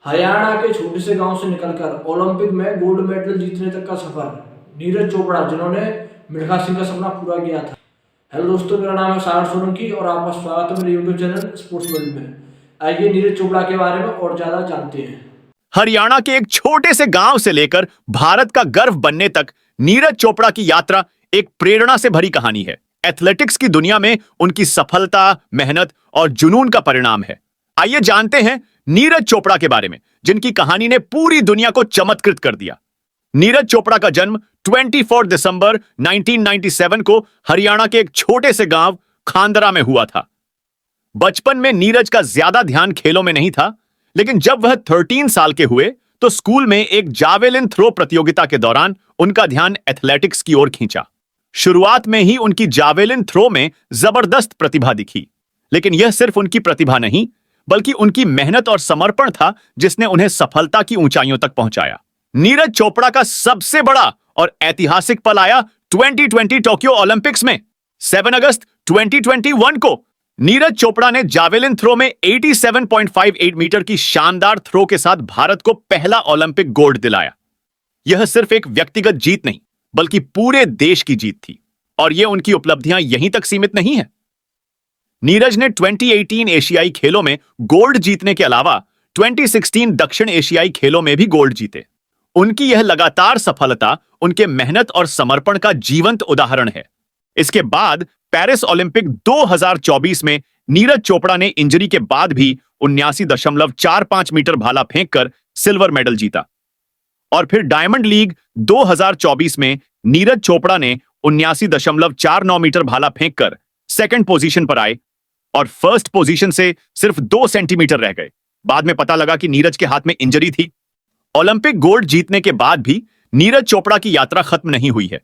हरियाणा के छोटे से गांव से निकलकर ओलंपिक में गोल्ड मेडल जीतने तक का सफर। नीरज चोपड़ा जिन्होंने मिल्खा सिंह का सपना पूरा किया था। हेलो दोस्तों, मेरा नाम है सागर सोलंकी और आपका स्वागत है मेरे यूट्यूब चैनल स्पोर्ट्स वर्ल्ड में। आइए नीरज चोपड़ा के बारे में और ज्यादा जानते हैं। हरियाणा के एक छोटे से गांव से लेकर भारत का गर्व बनने तक नीरज चोपड़ा की यात्रा एक प्रेरणा से भरी कहानी है। एथलेटिक्स की दुनिया में उनकी सफलता, मेहनत और जुनून का परिणाम है। आइए जानते हैं नीरज चोपड़ा के बारे में, जिनकी कहानी ने पूरी दुनिया को चमत्कृत कर दिया। नीरज चोपड़ा का जन्म 24 दिसंबर 1997 को हरियाणा के एक छोटे से गांव खांदरा में हुआ था। बचपन में नीरज का ज्यादा ध्यान खेलों में नहीं था, लेकिन जब वह 13 साल के हुए तो स्कूल में एक जावेलिन थ्रो प्रतियोगिता के दौरान उनका ध्यान एथलेटिक्स की ओर खींचा। शुरुआत में ही उनकी जावेलिन थ्रो में जबरदस्त प्रतिभा दिखी, लेकिन यह सिर्फ उनकी प्रतिभा नहीं बल्कि उनकी मेहनत और समर्पण था जिसने उन्हें सफलता की ऊंचाइयों तक पहुंचाया। नीरज चोपड़ा का सबसे बड़ा और ऐतिहासिक पल आया 2020 टोक्यो ओलंपिक्स में। 7 अगस्त 2021 को नीरज चोपड़ा ने जावेलिन थ्रो में 87.58 मीटर की शानदार थ्रो के साथ भारत को पहला ओलंपिक गोल्ड दिलाया। यह सिर्फ एक व्यक्तिगत जीत नहीं बल्कि पूरे देश की जीत थी, और यह उनकी उपलब्धियां यहीं तक सीमित नहीं है। नीरज ने 2018 एशियाई खेलों में गोल्ड जीतने के अलावा 2016 दक्षिण एशियाई खेलों में भी गोल्ड जीते। उनकी यह लगातार सफलता उनके मेहनत और समर्पण का जीवंत उदाहरण है। इसके बाद पेरिस ओलंपिक 2024 में नीरज चोपड़ा ने इंजरी के बाद भी 79.45 मीटर भाला फेंककर सिल्वर मेडल जीता। और फिर डायमंड लीग 2024 में नीरज चोपड़ा ने 79.49 मीटर भाला फेंककर सेकंड पोजीशन पर आए और फर्स्ट पोजीशन से सिर्फ 2 सेंटीमीटर रह गए। बाद में पता लगा कि नीरज के हाथ में इंजरी थी। ओलंपिक गोल्ड जीतने के बाद भी नीरज चोपड़ा की यात्रा खत्म नहीं हुई है।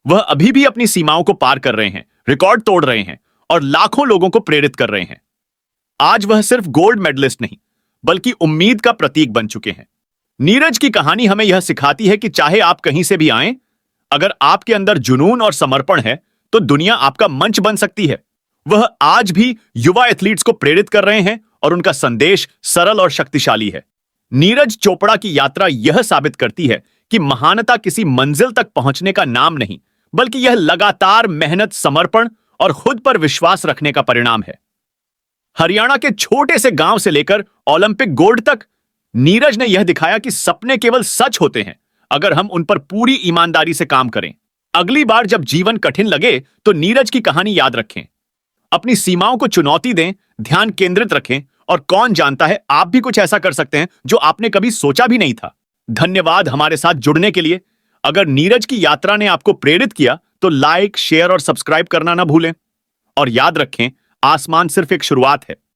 वह अभी भी अपनी सीमाओं को पार कर रहे हैं, रिकॉर्ड तोड़ रहे हैं और लाखों लोगों को प्रेरित कर रहे हैं। आज वह सिर्फ गोल्ड मेडलिस्ट नहीं बल्कि उम्मीद का प्रतीक बन चुके हैं। नीरज की कहानी हमें यह सिखाती है कि चाहे आप कहीं से भी आएं, अगर आपके अंदर जुनून और समर्पण है तो दुनिया आपका मंच बन सकती है। वह आज भी युवा एथलीट्स को प्रेरित कर रहे हैं और उनका संदेश सरल और शक्तिशाली है। नीरज चोपड़ा की यात्रा यह साबित करती है कि महानता किसी मंजिल तक पहुंचने का नाम नहीं बल्कि यह लगातार मेहनत, समर्पण और खुद पर विश्वास रखने का परिणाम है। हरियाणा के छोटे से गांव से लेकर ओलंपिक गोल्ड तक नीरज ने यह दिखाया कि सपने केवल सच होते हैं अगर हम उन पर पूरी ईमानदारी से काम करें। अगली बार जब जीवन कठिन लगे तो नीरज की कहानी याद रखें, अपनी सीमाओं को चुनौती दें, ध्यान केंद्रित रखें और कौन जानता है आप भी कुछ ऐसा कर सकते हैं जो आपने कभी सोचा भी नहीं था। धन्यवाद हमारे साथ जुड़ने के लिए। अगर नीरज की यात्रा ने आपको प्रेरित किया तो लाइक, शेयर और सब्सक्राइब करना ना भूलें। और याद रखें, आसमान सिर्फ एक शुरुआत है,